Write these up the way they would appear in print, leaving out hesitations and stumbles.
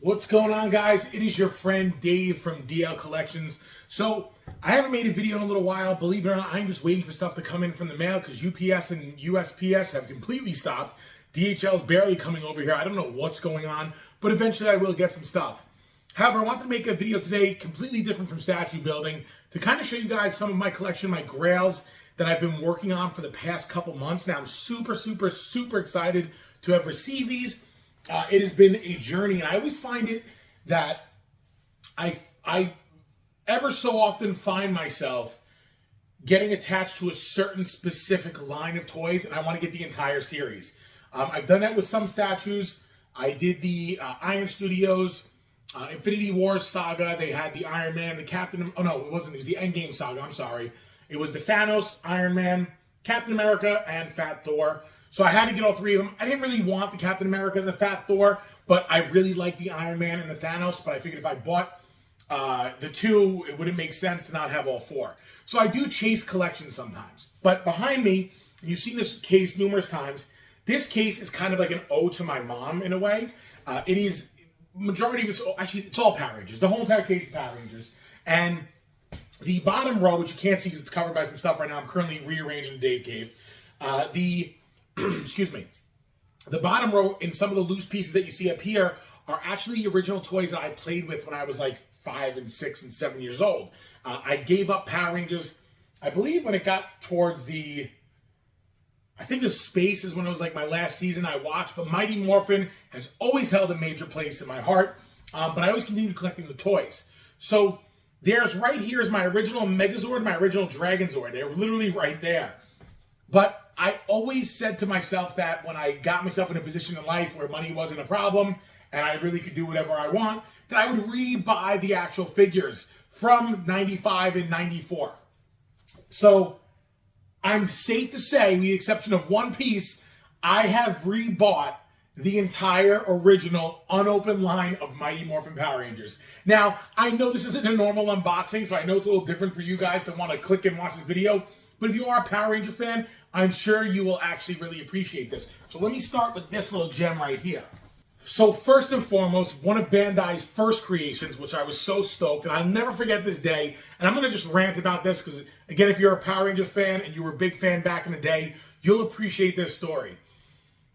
What's going on, guys? It is your friend Dave from DL Collections. So I haven't made a video in a little while. Believe it or not, I'm just waiting for stuff to come in from the mail because UPS and USPS have completely stopped. DHL is barely coming over here. I don't know what's going on, but eventually I will get some stuff. However, I want to make a video today completely different from statue building to kind of show you guys some of my collection, my grails that I've been working on for the past couple months. Now I'm super excited to have received these. It has been a journey, and I always find it that I ever so often find myself getting attached to a certain specific line of toys, and I want to get the entire series. I've done that with some statues. I did the Iron Studios Infinity Wars saga. They had the Iron Man, the Captain... Oh, no, it wasn't. It was the Endgame saga. I'm sorry. It was the Thanos, Iron Man, Captain America, and Fat Thor. So I had to get all three of them. I didn't really want the Captain America and the Fat Thor, but I really like the Iron Man and the Thanos. But I figured if I bought the two, it wouldn't make sense to not have all four. So I do chase collections sometimes. But behind me, you've seen this case numerous times. This case is kind of like an ode to my mom in a way. It is, majority of it's, actually, it's all Power Rangers. The whole entire case is Power Rangers. And the bottom row, which you can't see because it's covered by some stuff right now, I'm currently rearranging the Dave Cave. Excuse me. The bottom row in some of the loose pieces that you see up here are actually the original toys that I played with when I was like 5 and 6 and 7 years old. I gave up Power Rangers, I believe when it got towards the, I think the Space is when it was like my last season I watched, but Mighty Morphin has always held a major place in my heart, but I always continued collecting the toys. So there's right here is my original Megazord, my original Dragonzord. They're literally right there. But I always said to myself that when I got myself in a position in life where money wasn't a problem and I really could do whatever I want, that I would re-buy the actual figures from 95 and 94. So I'm safe to say, with the exception of one piece, I have re-bought the entire original unopened line of Mighty Morphin Power Rangers. Now, I know this isn't a normal unboxing, so I know it's a little different for you guys that want to click and watch this video. But if you are a Power Ranger fan, I'm sure you will actually really appreciate this. So let me start with this little gem right here. So first and foremost, one of Bandai's first creations, which I was so stoked, and I'll never forget this day. And I'm going to just rant about this because, again, if you're a Power Ranger fan and you were a big fan back in the day, you'll appreciate this story.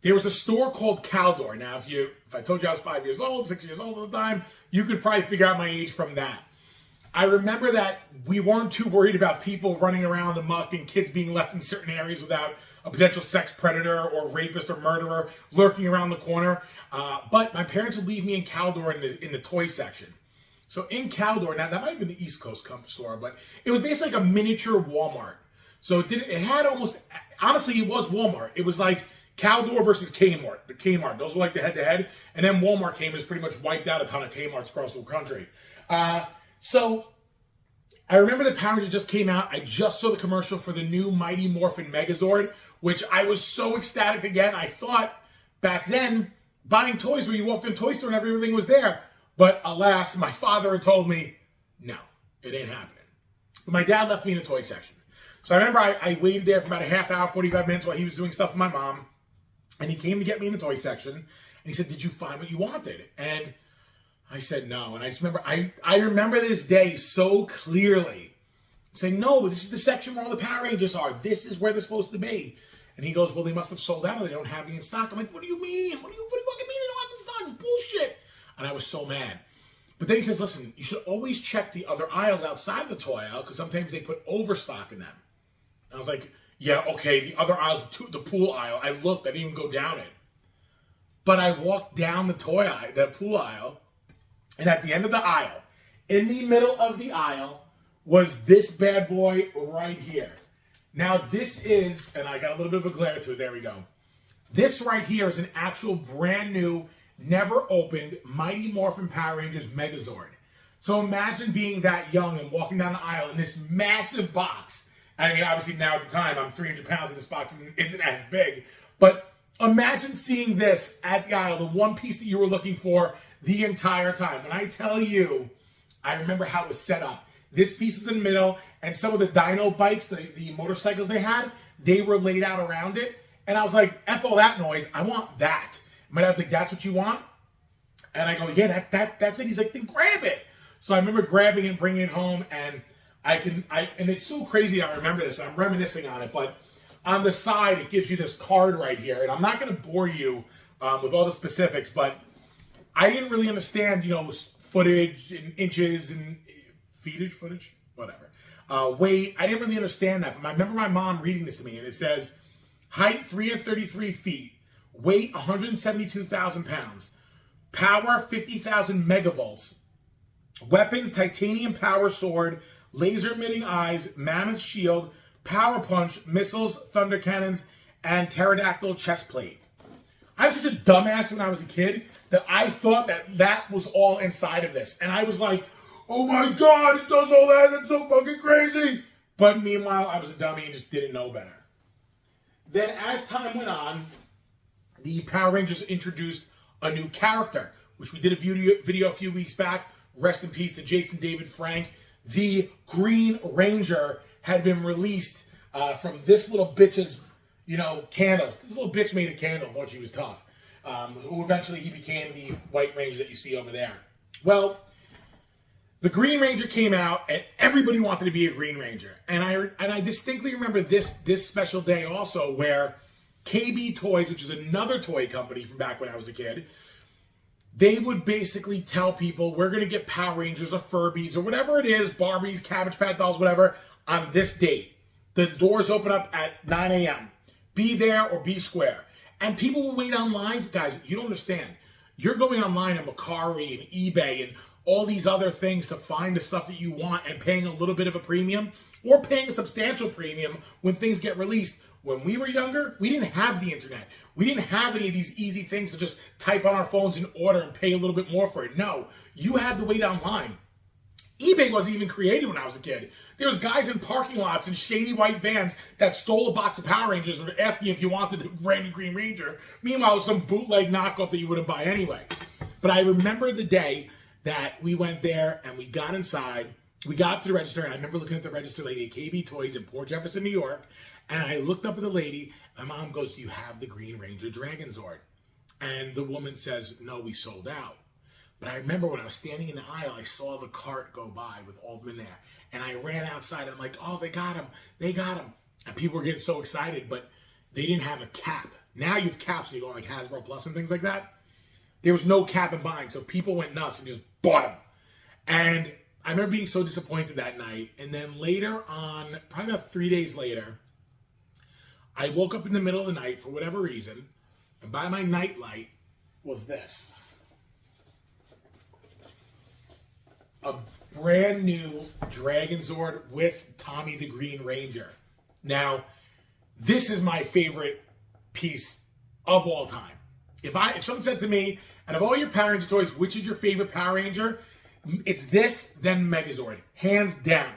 There was a store called Caldor. Now, if I told you I was 5 years old, 6 years old at the time, you could probably figure out my age from that. I remember that we weren't too worried about people running around amok and kids being left in certain areas without a potential sex predator or rapist or murderer lurking around the corner. But my parents would leave me in Caldor in the toy section. So in Caldor, now that might have been the East Coast store, but it was basically like a miniature Walmart. So it had almost, honestly, it was Walmart. It was like Caldor versus Kmart. The Kmart, those were like the head-to-head. And then Walmart came and just pretty much wiped out a ton of Kmarts across the country. So I remember the Power Rangers just came out. I just saw the commercial for the new Mighty Morphin Megazord, which I was so ecstatic again. I thought back then buying toys where you walked in a toy store and everything was there. But alas, my father had told me, no, it ain't happening. But my dad left me in the toy section. So I remember I waited there for about a half hour, 45 minutes while he was doing stuff with my mom. And he came to get me in the toy section. And he said, did you find what you wanted? And I said no, and I just remember, I remember this day so clearly, saying, no, this is the section where all the Power Rangers are. This is where they're supposed to be. And he goes, well, they must have sold out or they don't have any in stock. I'm like, what do you mean? What do you fucking mean they don't have any in stock? It's bullshit. And I was so mad. But then he says, listen, you should always check the other aisles outside of the toy aisle because sometimes they put overstock in them. And I was like, yeah, okay, the other aisles, the pool aisle. I looked, I didn't even go down it. But I walked down the toy aisle, the pool aisle, and at the end of the aisle, in the middle of the aisle, was this bad boy right here. Now this is, and I got a little bit of a glare to it, there we go. This right here is an actual brand new, never opened Mighty Morphin Power Rangers Megazord. So imagine being that young and walking down the aisle in this massive box. I mean, obviously now at the time, I'm 300 pounds and this box isn't as big. But imagine seeing this at the aisle, the one piece that you were looking for the entire time. And I tell you, I remember how it was set up. This piece was in the middle, and some of the dyno bikes, the motorcycles they had, they were laid out around it. And I was like, F all that noise, I want that. My dad's like, that's what you want? And I go, yeah, that's it. He's like, then grab it. So I remember grabbing it and bringing it home, and and it's so crazy I remember this. I'm reminiscing on it, but on the side, it gives you this card right here. And I'm not going to bore you with all the specifics, but I didn't really understand, footage and inches and footage, whatever. Weight, I didn't really understand that. But I remember my mom reading this to me, and it says, height 333 feet, weight 172,000 pounds, power 50,000 megavolts, weapons titanium power sword, laser emitting eyes, mammoth shield, power punch, missiles, thunder cannons, and pterodactyl chest plate. I was such a dumbass when I was a kid that I thought that was all inside of this. And I was like, oh my God, it does all that. That's so fucking crazy. But meanwhile, I was a dummy and just didn't know better. Then as time went on, the Power Rangers introduced a new character, which we did a video a few weeks back. Rest in peace to Jason David Frank. The Green Ranger had been released from this little bitch's, candle. This little bitch made a candle, thought she was tough. Who eventually he became the White Ranger that you see over there. Well, the Green Ranger came out, and everybody wanted to be a Green Ranger. And I distinctly remember this special day also, where KB Toys, which is another toy company from back when I was a kid, they would basically tell people, we're going to get Power Rangers or Furbies or whatever it is, Barbies, Cabbage Patch Dolls, whatever, on this date. The doors open up at 9 a.m. Be there or be square. And people will wait on lines. Guys, you don't understand. You're going online on Mercari and eBay and all these other things to find the stuff that you want and paying a little bit of a premium or paying a substantial premium when things get released. When we were younger, we didn't have the internet. We didn't have any of these easy things to just type on our phones and order and pay a little bit more for it. No, you had to wait online. eBay wasn't even created when I was a kid. There was guys in parking lots in shady white vans that stole a box of Power Rangers and were asking if you wanted the brand new Green Ranger. Meanwhile, it was some bootleg knockoff that you wouldn't buy anyway. But I remember the day that we went there and we got inside. We got up to the register, and I remember looking at the register lady at KB Toys in Port Jefferson, New York. And I looked up at the lady. My mom goes, do you have the Green Ranger Dragon Zord? And the woman says, no, we sold out. But I remember when I was standing in the aisle, I saw the cart go by with all of them in there. And I ran outside, and I'm like, oh, they got him. They got him. And people were getting so excited, but they didn't have a cap. Now you have caps when you go on like Hasbro Plus and things like that. There was no cap in buying, so people went nuts and just bought them. And I remember being so disappointed that night. And then later on, probably about 3 days later, I woke up in the middle of the night for whatever reason, and by my nightlight was this. A brand new Dragon Zord with Tommy the Green Ranger. Now, this is my favorite piece of all time. If someone said to me, out of all your Power Ranger toys, which is your favorite Power Ranger? It's this, then Megazord. Hands down.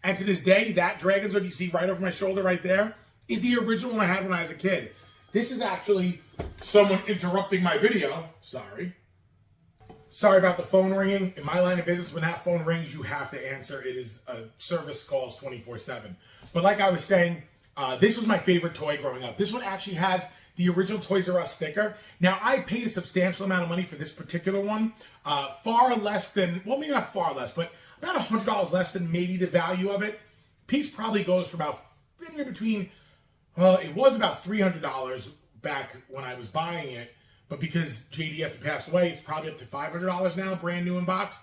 And to this day, that Dragon Zord you see right over my shoulder right there is the original one I had when I was a kid. This is actually someone interrupting my video. Sorry. Sorry about the phone ringing. In my line of business, when that phone rings, you have to answer. It is a service calls 24/7. But like I was saying, this was my favorite toy growing up. This one actually has the original Toys R Us sticker. Now, I paid a substantial amount of money for this particular one. Far less than, well, maybe not far less, but about $100 less than maybe the value of it. Piece probably goes for about anywhere between, well, it was about $300 back when I was buying it. But because JDF passed away, it's probably up to $500 now, brand new in box.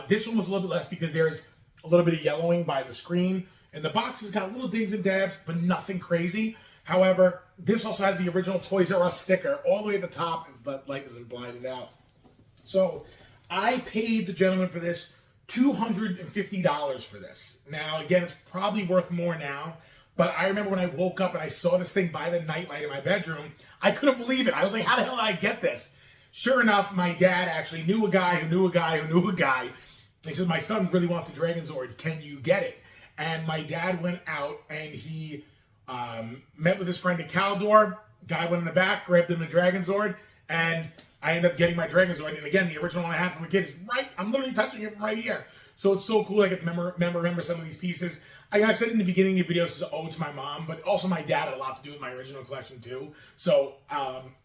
This one was a little bit less because there's a little bit of yellowing by the screen. And the box has got little dings and dabs, but nothing crazy. However, this also has the original Toys R Us sticker all the way at the top, if that light isn't blinded out. So I paid the gentleman for this $250 for this. Now, again, it's probably worth more now. But I remember when I woke up and I saw this thing by the nightlight in my bedroom, I couldn't believe it. I was like, how the hell did I get this? Sure enough, my dad actually knew a guy who knew a guy who knew a guy. He said, my son really wants the Dragon Zord. Can you get it? And my dad went out and he met with his friend at Caldor. Guy went in the back, grabbed him the Dragon Zord, and I ended up getting my Dragon Zord. And again, the original one I had from a kid is right. I'm literally touching it from right here. So it's so cool. I get to remember some of these pieces. I said in the beginning of the video, this is an ode to my mom, but also my dad had a lot to do with my original collection too. So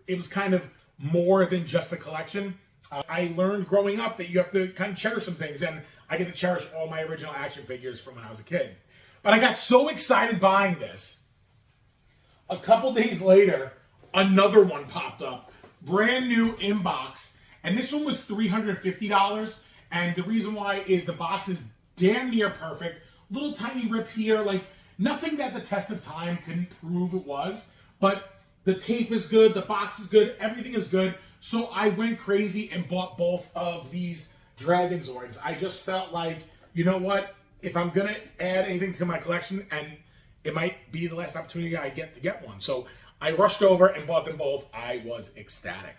it was kind of more than just a collection. I learned growing up that you have to kind of cherish some things, and I get to cherish all my original action figures from when I was a kid. But I got so excited buying this. A couple days later, another one popped up, brand new inbox, and this one was $350. And the reason why is the box is damn near perfect. Little tiny rip here, like nothing that the test of time couldn't prove it was. But the tape is good, the box is good, everything is good. So I went crazy and bought both of these Dragon Zords. I just felt like, you know what? If I'm going to add anything to my collection, and it might be the last opportunity I get to get one. So I rushed over and bought them both. I was ecstatic.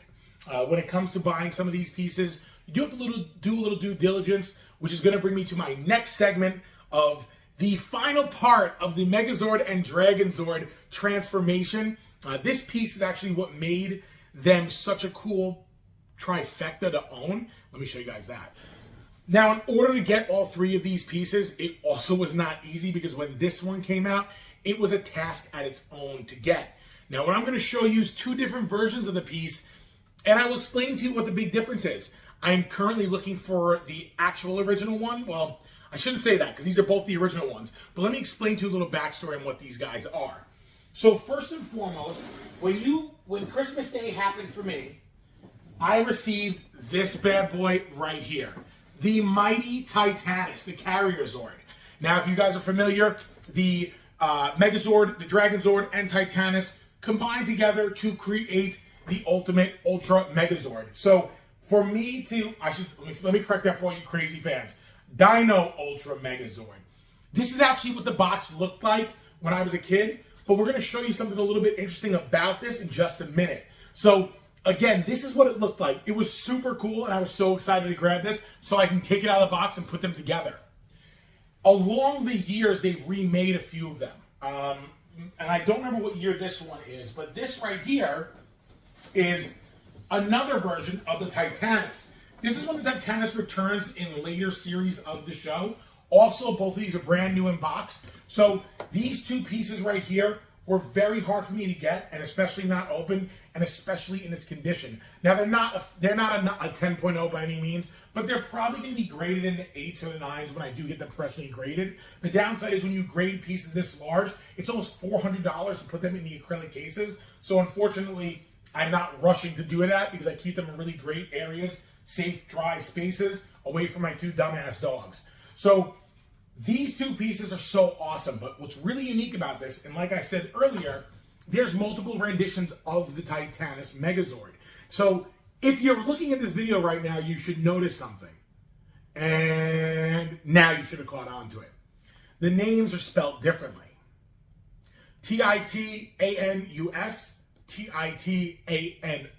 When it comes to buying some of these pieces, you do have to do a little due diligence, which is going to bring me to my next segment of the final part of the Megazord and Dragon Zord transformation. This piece is actually what made them such a cool trifecta to own. Let me show you guys that. Now, in order to get all three of these pieces, it also was not easy, because when this one came out, it was a task at its own to get. Now, what I'm going to show you is two different versions of the piece, and I will explain to you what the big difference is. I'm currently looking for the actual original one. Well, I shouldn't say that, because these are both the original ones. But let me explain to you a little backstory on what these guys are. So first and foremost, when Christmas Day happened for me, I received this bad boy right here. The mighty Titanus, the Carrier Zord. Now, if you guys are familiar, the Megazord, the Dragon Zord, and Titanus combine together to create the ultimate Ultra Megazord. So for me to, let me correct that for all you crazy fans. Dino Ultra Megazord. This is actually what the box looked like when I was a kid, but we're going to show you something a little bit interesting about this in just a minute. So again, this is what it looked like. It was super cool, and I was so excited to grab this so I can take it out of the box and put them together. Along the years, they've remade a few of them. And I don't remember what year this one is, but this right here is another version of the Titanus. This is when the Titanus returns in later series of the show. Also, both of these are brand new in box. So these two pieces right here were very hard for me to get, and especially not open, and especially in this condition. Now, they're not a 10.0 by any means, but they're probably going to be graded in the 8s or the 9s when I do get them freshly graded. The downside is when you grade pieces this large, it's almost $400 to put them in the acrylic cases. So unfortunately, I'm not rushing to do that, because I keep them in really great areas, safe, dry spaces, away from my two dumbass dogs. So these two pieces are so awesome, but what's really unique about this, and like I said earlier, there's multiple renditions of the Titanus Megazord. So if you're looking at this video right now, you should notice something. And now you should have caught on to it. The names are spelled differently. Titanus, Titanos.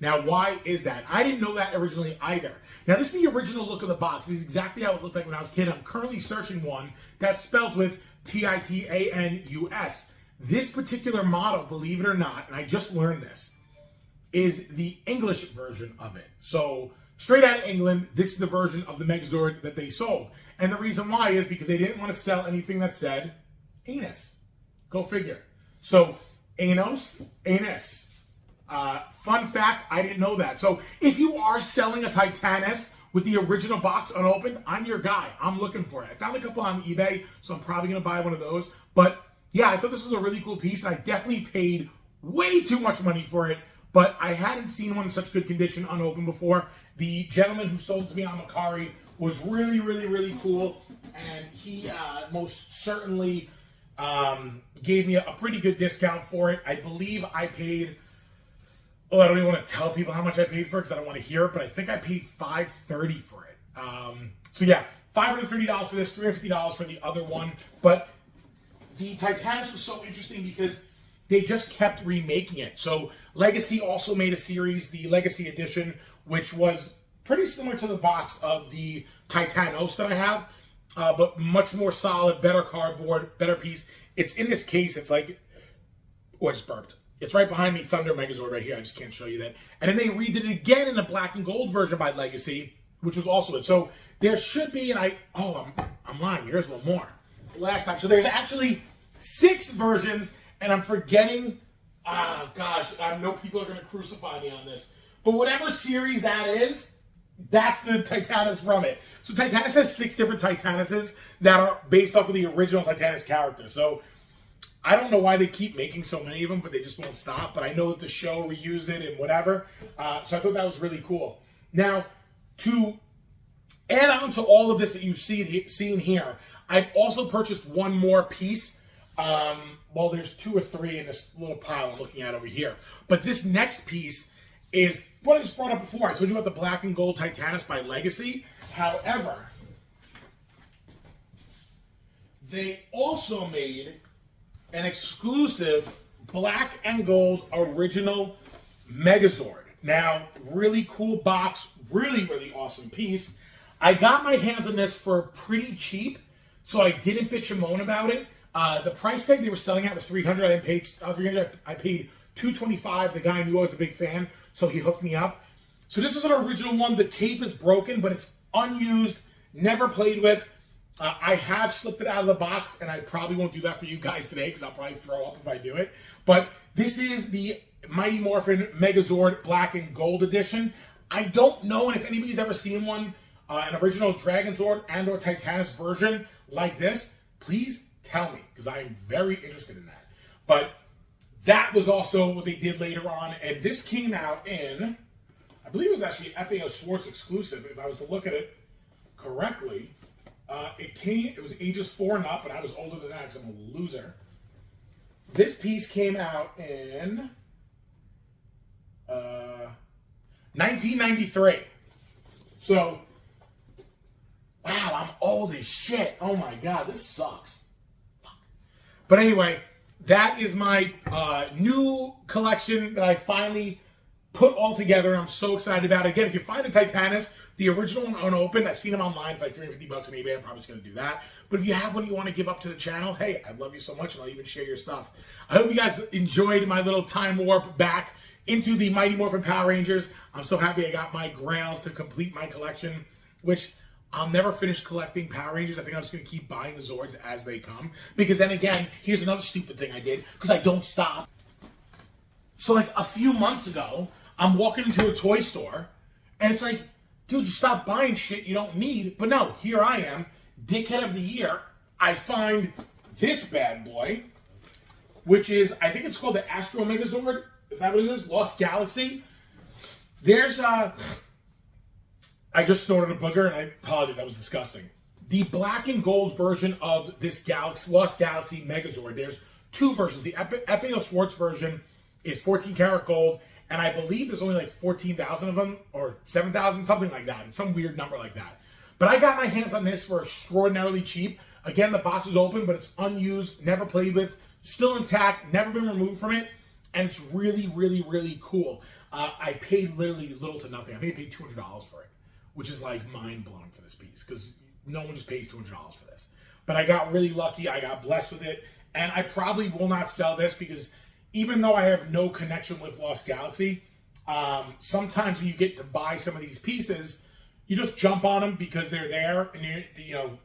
Now, why is that? I didn't know that originally either. Now, this is the original look of the box. This is exactly how it looked like when I was a kid. I'm currently searching one that's spelled with Titanus. This particular model, believe it or not, and I just learned this, is the English version of it. So, straight out of England, this is the version of the Megazord that they sold. And the reason why is because they didn't want to sell anything that said anus. Go figure. So, anus. Fun fact, I didn't know that. So if you are selling a Titanus with the original box unopened, I'm your guy. I'm looking for it. I found a couple on eBay, so I'm probably going to buy one of those. But yeah, I thought this was a really cool piece, and I definitely paid way too much money for it, but I hadn't seen one in such good condition unopened before. The gentleman who sold it to me on Macari was really, really, really cool, and he most certainly gave me a pretty good discount for it. I believe I paid... Oh, I don't even want to tell people how much I paid for it because I don't want to hear it, but I think I paid $530 for it. So yeah, $530 for this, $350 for the other one. But the Titanus was so interesting because they just kept remaking it. So Legacy also made a series, the Legacy Edition, which was pretty similar to the box of the Titanos that I have, but much more solid, better cardboard, better piece. It's in this case, it's like, oh, I just burped. It's right behind me, Thunder Megazord right here. I just can't show you that. And then they redid it again in the black and gold version by Legacy, which was also it. So there should be, and I'm lying. Here's one more. Last time. So there's actually 6 versions, and I'm forgetting. Gosh, I know people are going to crucify me on this, But whatever series that is, that's the Titanus from it. So Titanus has 6 different Titanuses that are based off of the original Titanus character. So I don't know why they keep making so many of them, but they just won't stop. But I know that the show reused it and whatever. So I thought that was really cool. Now, to add on to all of this that you've seen here, I've also purchased one more piece. Well, there's 2 or 3 in this little pile I'm looking at over here. But this next piece is what I just brought up before. I told you about the black and gold Titanus by Legacy. However, they also made an exclusive black and gold original Megazord. Now, really cool box, really, really awesome piece. I got my hands on this for pretty cheap, so I didn't bitch and moan about it. The price tag they were selling at was $300. I didn't pay $300. I paid $225. The guy knew I was a big fan, so he hooked me up. So this is an original one. The tape is broken, but it's unused, never played with. I have slipped it out of the box, and I probably won't do that for you guys today because I'll probably throw up if I do it. But this is the Mighty Morphin Megazord Black and Gold Edition. I don't know, and if anybody's ever seen one, an original Dragonzord and or Titanus version like this, please tell me, because I am very interested in that. But that was also what they did later on, and this came out in, I believe it was actually FAO Schwartz exclusive, if I was to look at it correctly. It was ages 4 and up, and I was older than that because I'm a loser. This piece came out in 1993. So, wow, I'm old as shit. Oh my god, this sucks. But anyway, that is my new collection that I finally put all together. I'm so excited about it. Again, if you find a Titanus, the original one unopened, I've seen them online for like $350 on eBay. I'm probably just going to do that. But if you have one you want to give up to the channel, hey, I love you so much, and I'll even share your stuff. I hope you guys enjoyed my little time warp back into the Mighty Morphin Power Rangers. I'm so happy I got my Grails to complete my collection, which I'll never finish collecting Power Rangers. I think I'm just going to keep buying the Zords as they come. Because then again, here's another stupid thing I did, because I don't stop. So like a few months ago, I'm walking into a toy store, and it's like, dude, you stop buying shit you don't need. But no, here I am, dickhead of the year. I find this bad boy, which is, I think it's called the Astro Megazord. Is that what it is? Lost Galaxy. There's I just snorted a booger, and I apologize, that was disgusting. The black and gold version of this Lost Galaxy Megazord, there's 2 versions. The FAO Schwartz version is 14 karat gold, and I believe there's only like 14,000 of them, or 7,000, something like that. It's some weird number like that. But I got my hands on this for extraordinarily cheap. Again, the box is open, but it's unused, never played with, still intact, never been removed from it, and it's really, really, really cool. I paid literally little to nothing. I think I paid $200 for it, which is like mind-blowing for this piece, because no one just pays $200 for this. But I got really lucky. I got blessed with it, and I probably will not sell this because even though I have no connection with Lost Galaxy, sometimes when you get to buy some of these pieces, you just jump on them because they're there, and you know,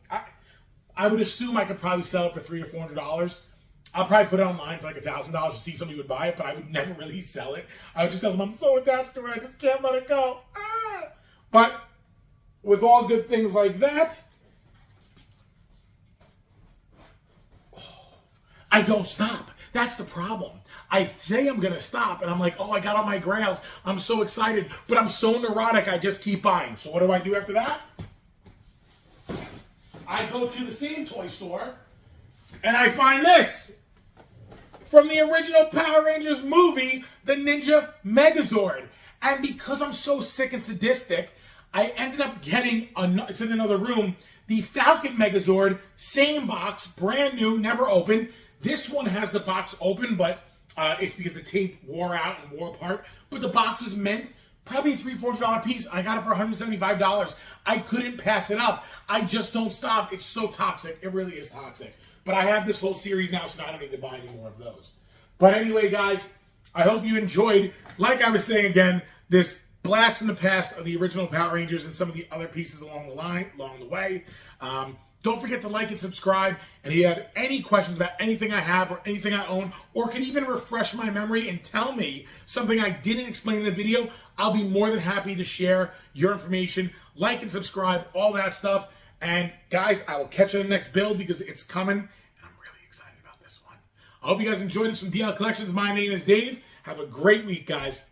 I would assume I could probably sell it for $300 or $400. I'll probably put it online for like $1,000 to see if somebody would buy it, but I would never really sell it. I would just tell them I'm so attached to it, I just can't let it go. Ah! But with all good things like that, I don't stop. That's the problem. I say I'm going to stop, and I'm like, oh, I got all my Grails. I'm so excited, but I'm so neurotic, I just keep buying. So what do I do after that? I go to the same toy store, and I find this. From the original Power Rangers movie, the Ninja Megazord. And because I'm so sick and sadistic, I ended up getting, it's in another room, the Falcon Megazord, same box, brand new, never opened. This one has the box open, but it's because the tape wore out and wore apart. But the box is mint, probably a $300-$400 piece. I got it for $175. I couldn't pass it up. I just don't stop. It's so toxic. It really is toxic. But I have this whole series now, so I don't need to buy any more of those. But anyway, guys, I hope you enjoyed, like I was saying again, this blast from the past of the original Power Rangers and some of the other pieces along the way. Don't forget to like and subscribe. And if you have any questions about anything I have or anything I own, or can even refresh my memory and tell me something I didn't explain in the video, I'll be more than happy to share your information. Like and subscribe, all that stuff. And guys, I will catch you in the next build because it's coming. And I'm really excited about this one. I hope you guys enjoyed this from DL Collections. My name is Dave. Have a great week, guys.